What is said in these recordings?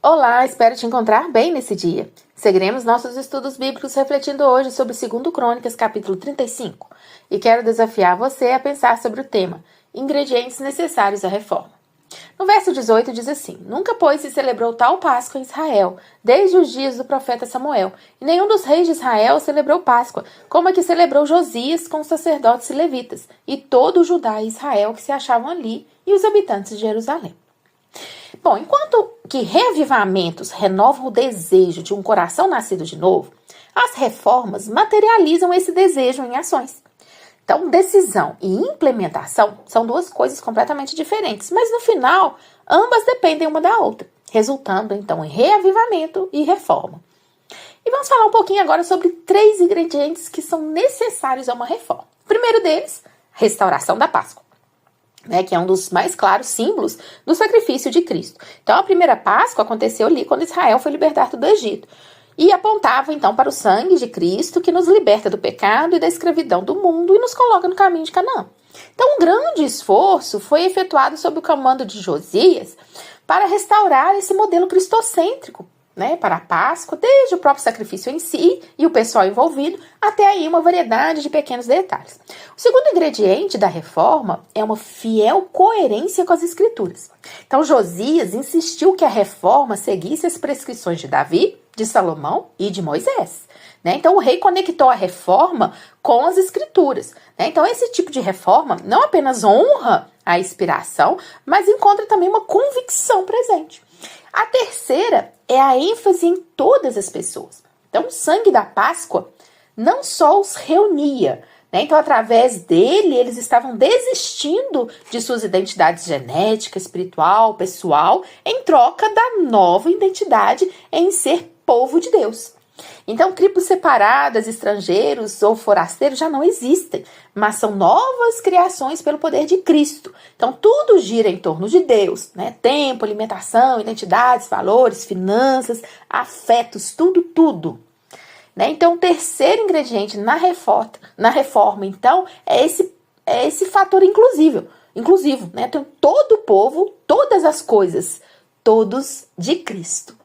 Olá, espero te encontrar bem nesse dia. Seguiremos nossos estudos bíblicos refletindo hoje sobre 2 Crônicas, capítulo 35. E quero desafiar você a pensar sobre o tema Ingredientes necessários à reforma. No verso 18 diz assim: Nunca, pois, se celebrou tal Páscoa em Israel, desde os dias do profeta Samuel, e nenhum dos reis de Israel celebrou Páscoa, como a que celebrou Josias com os sacerdotes e levitas, e todo o Judá e Israel que se achavam ali, e os habitantes de Jerusalém. Bom, enquanto que reavivamentos renovam o desejo de um coração nascido de novo, as reformas materializam esse desejo em ações. Então, decisão e implementação são duas coisas completamente diferentes, mas no final, ambas dependem uma da outra, resultando então em reavivamento e reforma. E vamos falar um pouquinho agora sobre 3 ingredientes que são necessários a uma reforma. O primeiro deles, restauração da Páscoa. Que é um dos mais claros símbolos do sacrifício de Cristo. Então, a primeira Páscoa aconteceu ali quando Israel foi libertado do Egito. E apontava, então, para o sangue de Cristo, que nos liberta do pecado e da escravidão do mundo e nos coloca no caminho de Canaã. Então, um grande esforço foi efetuado sob o comando de Josias para restaurar esse modelo cristocêntrico, para a Páscoa, desde o próprio sacrifício em si e o pessoal envolvido, até aí uma variedade de pequenos detalhes. O segundo ingrediente da reforma é uma fiel coerência com as escrituras. Então, Josias insistiu que a reforma seguisse as prescrições de Davi, de Salomão e de Moisés. Então, o rei conectou a reforma com as escrituras. Então, esse tipo de reforma não apenas honra a inspiração, mas encontra também uma convicção presente. A terceira é a ênfase em todas as pessoas. Então, o sangue da Páscoa não só os reunia, então, através dele, eles estavam desistindo de suas identidades genética, espiritual, pessoal, em troca da nova identidade em ser povo de Deus. Então, tribos separadas, estrangeiros ou forasteiros já não existem, mas são novas criações pelo poder de Cristo. Então, tudo gira em torno de Deus, Tempo, alimentação, identidades, valores, finanças, afetos, tudo. Então, o terceiro ingrediente na reforma, então, é esse fator inclusivo. Então, todo o povo, todas as coisas, todos de Cristo.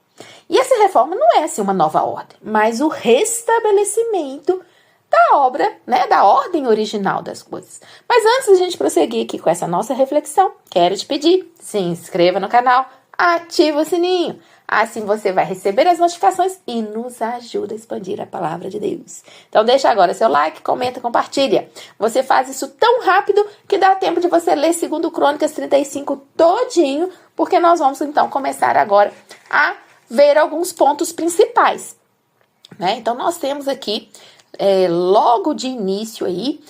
E essa reforma não é assim uma nova ordem, mas o restabelecimento da obra, da ordem original das coisas. Mas antes de a gente prosseguir aqui com essa nossa reflexão, quero te pedir, se inscreva no canal, ativa o sininho. Assim você vai receber as notificações e nos ajuda a expandir a palavra de Deus. Então deixa agora seu like, comenta, compartilha. Você faz isso tão rápido que dá tempo de você ler 2 Crônicas 35 todinho, porque nós vamos então começar agora a ver alguns pontos principais. Então nós temos aqui, logo de início aí,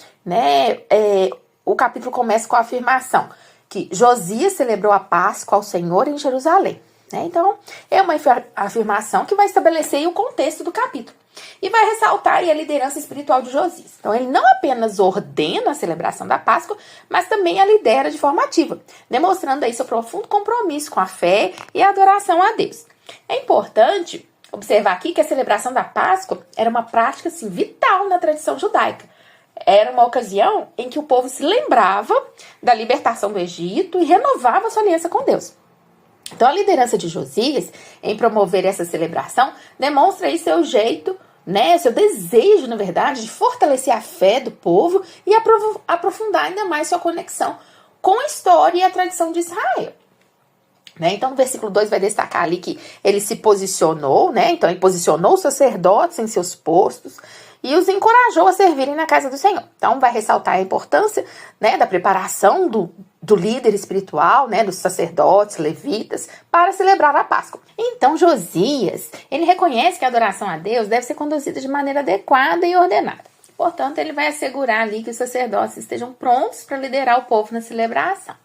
o capítulo começa com a afirmação que Josias celebrou a Páscoa ao Senhor em Jerusalém. Então, é uma afirmação que vai estabelecer aí o contexto do capítulo e vai ressaltar aí a liderança espiritual de Josias. Então, ele não apenas ordena a celebração da Páscoa, mas também a lidera de forma ativa, demonstrando aí seu profundo compromisso com a fé e a adoração a Deus. É importante observar aqui que a celebração da Páscoa era uma prática assim, vital na tradição judaica. Era uma ocasião em que o povo se lembrava da libertação do Egito e renovava sua aliança com Deus. Então, a liderança de Josias em promover essa celebração demonstra aí seu jeito, seu desejo, na verdade, de fortalecer a fé do povo e aprofundar ainda mais sua conexão com a história e a tradição de Israel. Então, no versículo 2 vai destacar ali que ele se posicionou, então ele posicionou os sacerdotes em seus postos e os encorajou a servirem na casa do Senhor. Então, vai ressaltar a importância da preparação do líder espiritual, dos sacerdotes, levitas, para celebrar a Páscoa. Então, Josias, ele reconhece que a adoração a Deus deve ser conduzida de maneira adequada e ordenada. Portanto, ele vai assegurar ali que os sacerdotes estejam prontos para liderar o povo na celebração.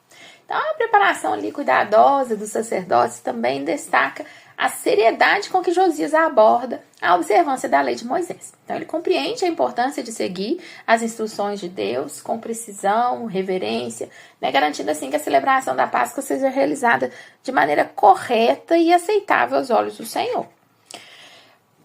Então, a preparação ali cuidadosa dos sacerdotes também destaca a seriedade com que Josias aborda a observância da lei de Moisés. Então, ele compreende a importância de seguir as instruções de Deus com precisão, reverência, garantindo assim que a celebração da Páscoa seja realizada de maneira correta e aceitável aos olhos do Senhor.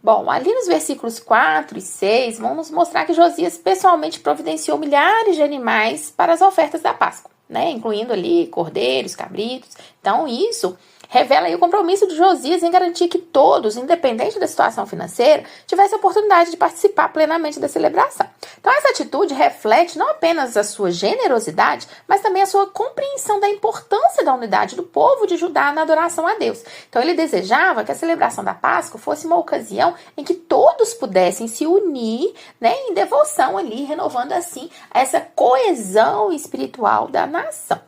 Bom, ali nos versículos 4 e 6, vão nos mostrar que Josias pessoalmente providenciou milhares de animais para as ofertas da Páscoa. né? Incluindo ali cordeiros, cabritos. Então, isso revela aí o compromisso de Josias em garantir que todos, independente da situação financeira, tivessem a oportunidade de participar plenamente da celebração. Então, essa atitude reflete não apenas a sua generosidade, mas também a sua compreensão da importância da unidade do povo de Judá na adoração a Deus. Então, ele desejava que a celebração da Páscoa fosse uma ocasião em que todos pudessem se unir, né, em devoção ali, renovando assim essa coesão espiritual da nação.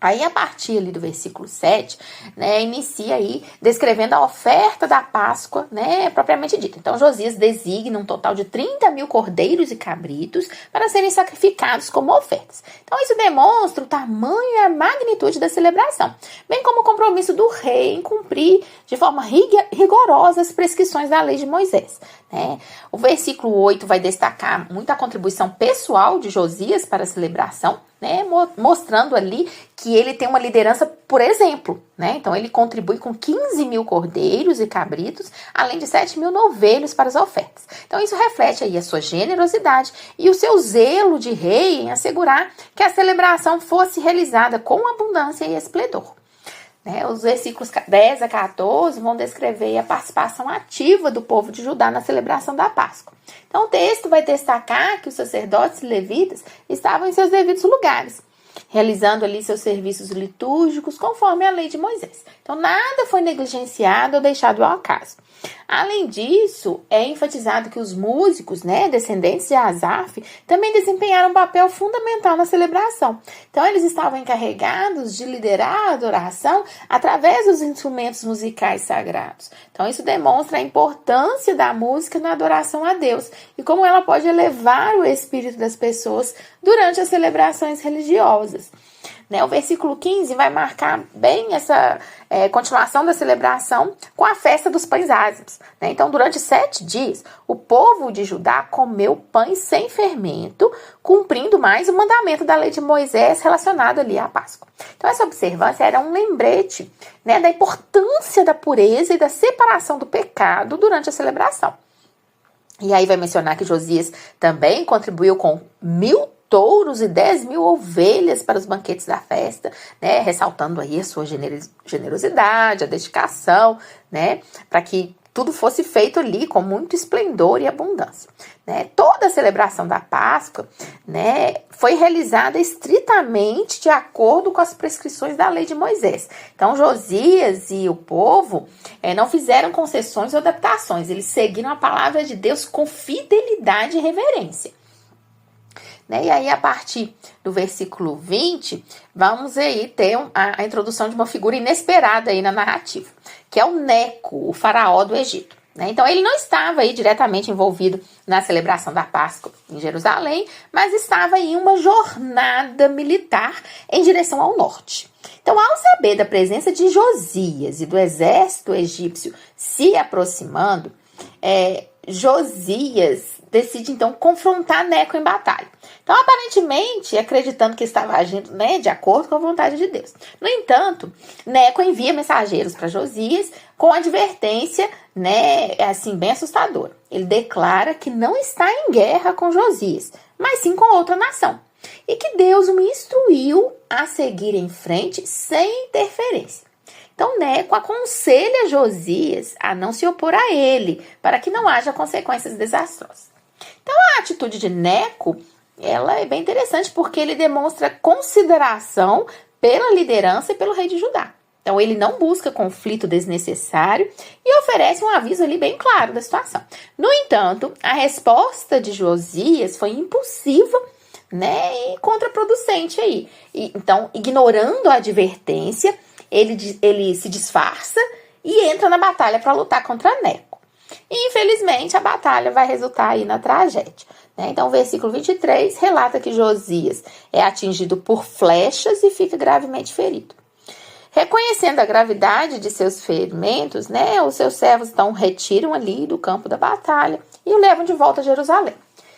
Aí, a partir ali do versículo 7, né, inicia aí descrevendo a oferta da Páscoa, né, propriamente dita. Então, Josias designa um total de 30.000 cordeiros e cabritos para serem sacrificados como ofertas. Então, isso demonstra o tamanho e a magnitude da celebração, bem como o compromisso do rei em cumprir de forma rigorosa as prescrições da lei de Moisés, né. O versículo 8 vai destacar muita contribuição pessoal de Josias para a celebração, né, mostrando ali que ele tem uma liderança por exemplo, né? Então ele contribui com 15.000 cordeiros e cabritos, além de 7.000 novelhos para as ofertas. Então isso reflete aí a sua generosidade e o seu zelo de rei em assegurar que a celebração fosse realizada com abundância e esplendor. Né, os versículos 10 a 14 vão descrever a participação ativa do povo de Judá na celebração da Páscoa. Então o texto vai destacar que os sacerdotes e levitas estavam em seus devidos lugares, realizando ali seus serviços litúrgicos conforme a lei de Moisés. Então nada foi negligenciado ou deixado ao acaso. Além disso, é enfatizado que os músicos, né, descendentes de Asaf, também desempenharam um papel fundamental na celebração. Então, eles estavam encarregados de liderar a adoração através dos instrumentos musicais sagrados. Então, isso demonstra a importância da música na adoração a Deus e como ela pode elevar o espírito das pessoas durante as celebrações religiosas. O versículo 15 vai marcar bem essa continuação da celebração com a festa dos pães ázimos. Então, durante 7 dias, o povo de Judá comeu pães sem fermento, cumprindo mais o mandamento da lei de Moisés relacionado ali à Páscoa. Então, essa observância era um lembrete, né, da importância da pureza e da separação do pecado durante a celebração. E aí vai mencionar que Josias também contribuiu com 1.000 touros e 10.000 ovelhas para os banquetes da festa, né, ressaltando aí a sua generosidade, a dedicação, né, para que tudo fosse feito ali com muito esplendor e abundância. Né. Toda a celebração da Páscoa, né, foi realizada estritamente de acordo com as prescrições da lei de Moisés. Então, Josias e o povo não fizeram concessões ou adaptações, eles seguiram a palavra de Deus com fidelidade e reverência. E aí, a partir do versículo 20, vamos aí ter a introdução de uma figura inesperada aí na narrativa, que é o Neco, o faraó do Egito. Então, ele não estava aí diretamente envolvido na celebração da Páscoa em Jerusalém, mas estava em uma jornada militar em direção ao norte. Então, ao saber da presença de Josias e do exército egípcio se aproximando, Josias decide, então, confrontar Neco em batalha. Então, aparentemente, acreditando que estava agindo, né, de acordo com a vontade de Deus. No entanto, Neco envia mensageiros para Josias com advertência, né, assim, bem assustadora. Ele declara que não está em guerra com Josias, mas sim com outra nação. E que Deus o instruiu a seguir em frente sem interferência. Então, Neco aconselha Josias a não se opor a ele, para que não haja consequências desastrosas. Então, a atitude de Neco, ela é bem interessante, porque ele demonstra consideração pela liderança e pelo rei de Judá. Então, ele não busca conflito desnecessário e oferece um aviso ali bem claro da situação. No entanto, a resposta de Josias foi impulsiva, né, e contraproducente aí. Então, ignorando a advertência, ele se disfarça e entra na batalha para lutar contra Neco. E, infelizmente, a batalha vai resultar aí na tragédia. Então, o versículo 23 relata que Josias é atingido por flechas e fica gravemente ferido. Reconhecendo a gravidade de seus ferimentos, né, os seus servos então o retiram ali do campo da batalha e o levam de volta a Jerusalém.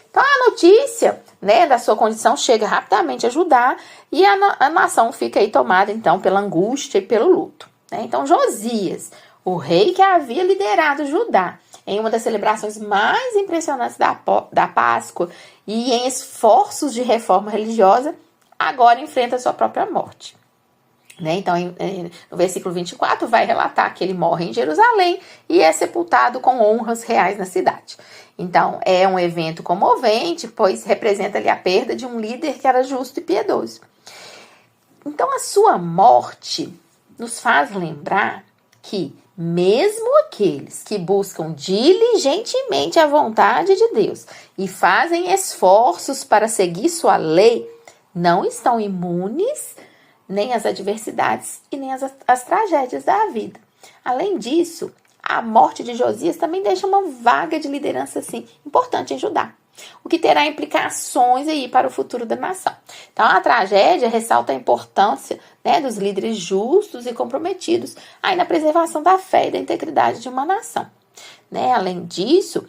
Então, a notícia, né, da sua condição chega rapidamente a Judá e a nação fica aí tomada, então, pela angústia e pelo luto. Então, Josias, o rei que havia liderado Judá em uma das celebrações mais impressionantes da Páscoa e em esforços de reforma religiosa, agora enfrenta a sua própria morte. Né? Então, no versículo 24, vai relatar que ele morre em Jerusalém e é sepultado com honras reais na cidade. Então, é um evento comovente, pois representa ali a perda de um líder que era justo e piedoso. Então, a sua morte nos faz lembrar que mesmo aqueles que buscam diligentemente a vontade de Deus e fazem esforços para seguir sua lei, não estão imunes nem às adversidades e nem às tragédias da vida. Além disso, a morte de Josias também deixa uma vaga de liderança assim, importante em Judá, o que terá implicações aí para o futuro da nação. Então, a tragédia ressalta a importância, né, dos líderes justos e comprometidos aí na preservação da fé e da integridade de uma nação. Né? Além disso,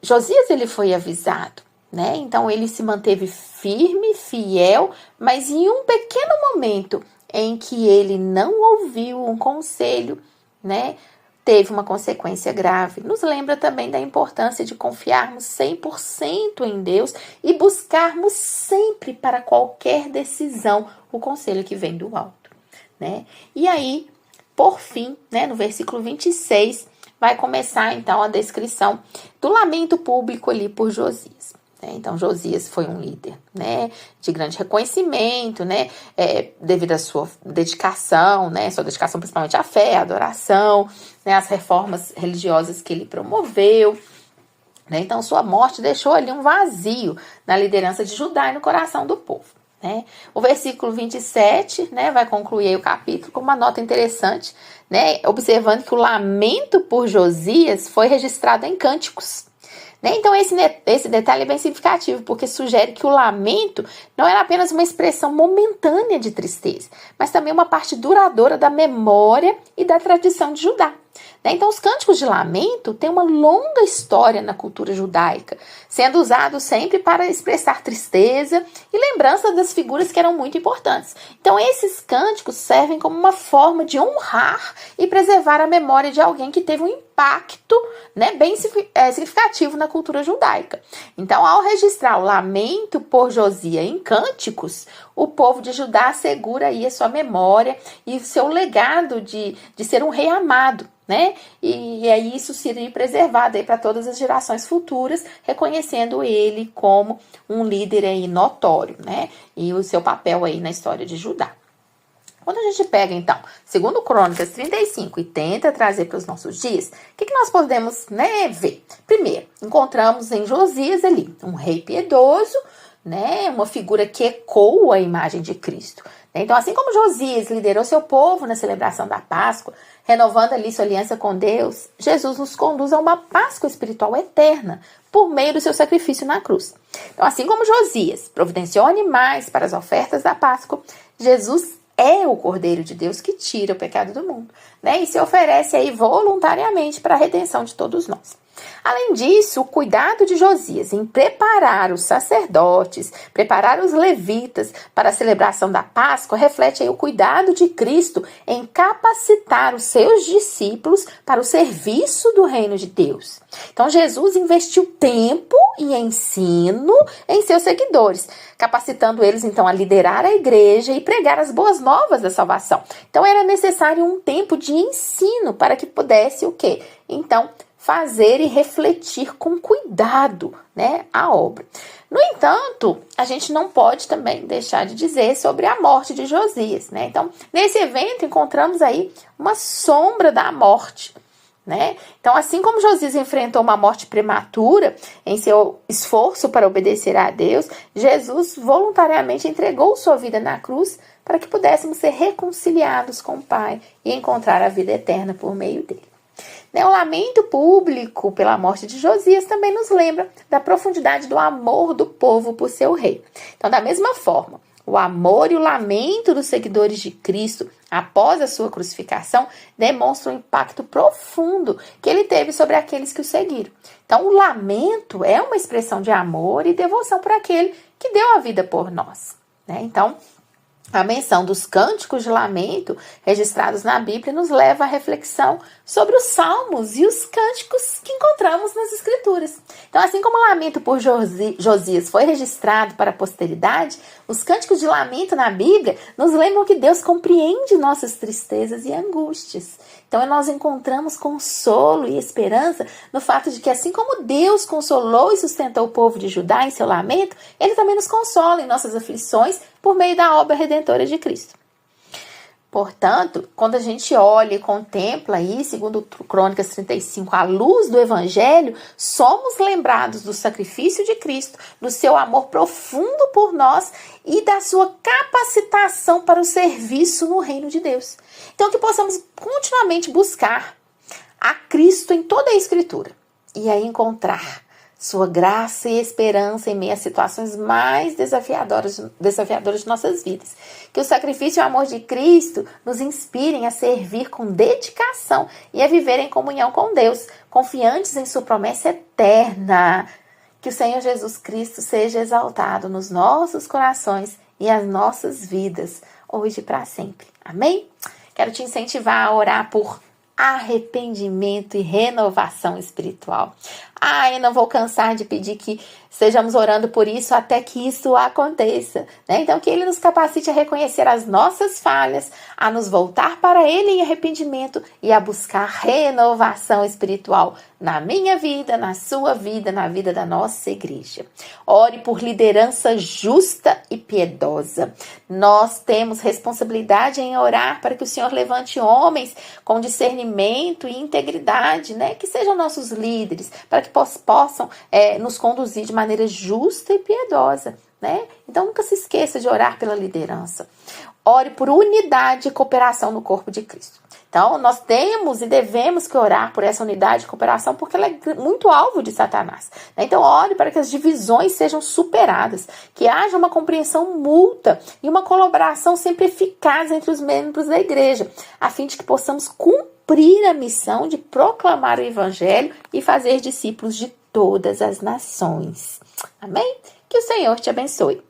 Josias ele foi avisado. Né? Então, ele se manteve firme, fiel, mas em um pequeno momento em que ele não ouviu um conselho, né, teve uma consequência grave. Nos lembra também da importância de confiarmos 100% em Deus e buscarmos sempre para qualquer decisão o conselho que vem do alto. Né? E aí, por fim, né, no versículo 26, vai começar então a descrição do lamento público ali por Josias. Então, Josias foi um líder, né, de grande reconhecimento, né, devido à sua dedicação, né, sua dedicação principalmente à fé, à adoração, né, às reformas religiosas que ele promoveu. Né, então, sua morte deixou ali um vazio na liderança de Judá e no coração do povo. Né. O versículo 27, né, vai concluir o capítulo com uma nota interessante, né, observando que o lamento por Josias foi registrado em cânticos. Então, esse detalhe é bem significativo, porque sugere que o lamento não era apenas uma expressão momentânea de tristeza, mas também uma parte duradoura da memória e da tradição de Judá. Então, os cânticos de lamento têm uma longa história na cultura judaica, sendo usados sempre para expressar tristeza e lembrança das figuras que eram muito importantes. Então, esses cânticos servem como uma forma de honrar e preservar a memória de alguém que teve um impacto, né, bem significativo na cultura judaica. Então, ao registrar o lamento por Josias em cânticos, o povo de Judá assegura aí a sua memória e o seu legado de ser um rei amado. Né? E aí isso seria preservado aí para todas as gerações futuras, reconhecendo ele como um líder aí notório, né? E o seu papel aí na história de Judá. Quando a gente pega, então, segundo Crônicas 35 e tenta trazer para os nossos dias, o que nós podemos, né, ver? Primeiro, encontramos em Josias ali um rei piedoso, né, uma figura que ecoa a imagem de Cristo. Então, assim como Josias liderou seu povo na celebração da Páscoa, renovando ali sua aliança com Deus, Jesus nos conduz a uma Páscoa espiritual eterna por meio do seu sacrifício na cruz. Então, assim como Josias providenciou animais para as ofertas da Páscoa, Jesus é o Cordeiro de Deus que tira o pecado do mundo, né? E se oferece aí voluntariamente para a redenção de todos nós. Além disso, o cuidado de Josias em preparar os sacerdotes, preparar os levitas para a celebração da Páscoa, reflete aí o cuidado de Cristo em capacitar os seus discípulos para o serviço do reino de Deus. Então, Jesus investiu tempo e ensino em seus seguidores, capacitando eles, então, a liderar a igreja e pregar as boas novas da salvação. Então, era necessário um tempo de ensino para que pudesse o quê? Então, fazer e refletir com cuidado, né, a obra. No entanto, a gente não pode também deixar de dizer sobre a morte de Josias, né? Então, nesse evento encontramos aí uma sombra da morte, né? Então, assim como Josias enfrentou uma morte prematura em seu esforço para obedecer a Deus, Jesus voluntariamente entregou sua vida na cruz para que pudéssemos ser reconciliados com o Pai e encontrar a vida eterna por meio dele. O lamento público pela morte de Josias também nos lembra da profundidade do amor do povo por seu rei. Então, da mesma forma, o amor e o lamento dos seguidores de Cristo após a sua crucificação demonstram o impacto profundo que ele teve sobre aqueles que o seguiram. Então, o lamento é uma expressão de amor e devoção por aquele que deu a vida por nós, né? Então, A menção dos cânticos de lamento registrados na Bíblia nos leva à reflexão sobre os salmos e os cânticos que encontramos nas Escrituras. Então, assim como o lamento por Josias foi registrado para a posteridade, os cânticos de lamento na Bíblia nos lembram que Deus compreende nossas tristezas e angústias. Então, nós encontramos consolo e esperança no fato de que, assim como Deus consolou e sustentou o povo de Judá em seu lamento, Ele também nos consola em nossas aflições por meio da obra redentora de Cristo. Portanto, quando a gente olha e contempla aí, segundo Crônicas 35, à luz do Evangelho, somos lembrados do sacrifício de Cristo, do seu amor profundo por nós e da sua capacitação para o serviço no reino de Deus. Então, que possamos continuamente buscar a Cristo em toda a Escritura e aí encontrar sua graça e esperança em meio às situações mais desafiadoras de nossas vidas. Que o sacrifício e o amor de Cristo nos inspirem a servir com dedicação e a viver em comunhão com Deus, confiantes em sua promessa eterna. Que o Senhor Jesus Cristo seja exaltado nos nossos corações e as nossas vidas, hoje e para sempre. Amém? Quero te incentivar a orar por arrependimento e renovação espiritual. Eu não vou cansar de pedir que estejamos orando por isso até que isso aconteça, né? Então, que Ele nos capacite a reconhecer as nossas falhas, a nos voltar para Ele em arrependimento e a buscar renovação espiritual na minha vida, na sua vida, na vida da nossa igreja. Ore por liderança justa e piedosa. Nós temos responsabilidade em orar para que o Senhor levante homens com discernimento e integridade, né? Que sejam nossos líderes, para que possam nos conduzir de maneira justa e piedosa, né? Então, nunca se esqueça de orar pela liderança. Ore por unidade e cooperação no corpo de Cristo. Então, nós temos e devemos que orar por essa unidade e cooperação, porque ela é muito alvo de Satanás, né? Então, ore para que as divisões sejam superadas, que haja uma compreensão mútua e uma colaboração sempre eficaz entre os membros da igreja, a fim de que possamos cumprir a missão de proclamar o Evangelho e fazer discípulos de todas as nações. Amém? Que o Senhor te abençoe.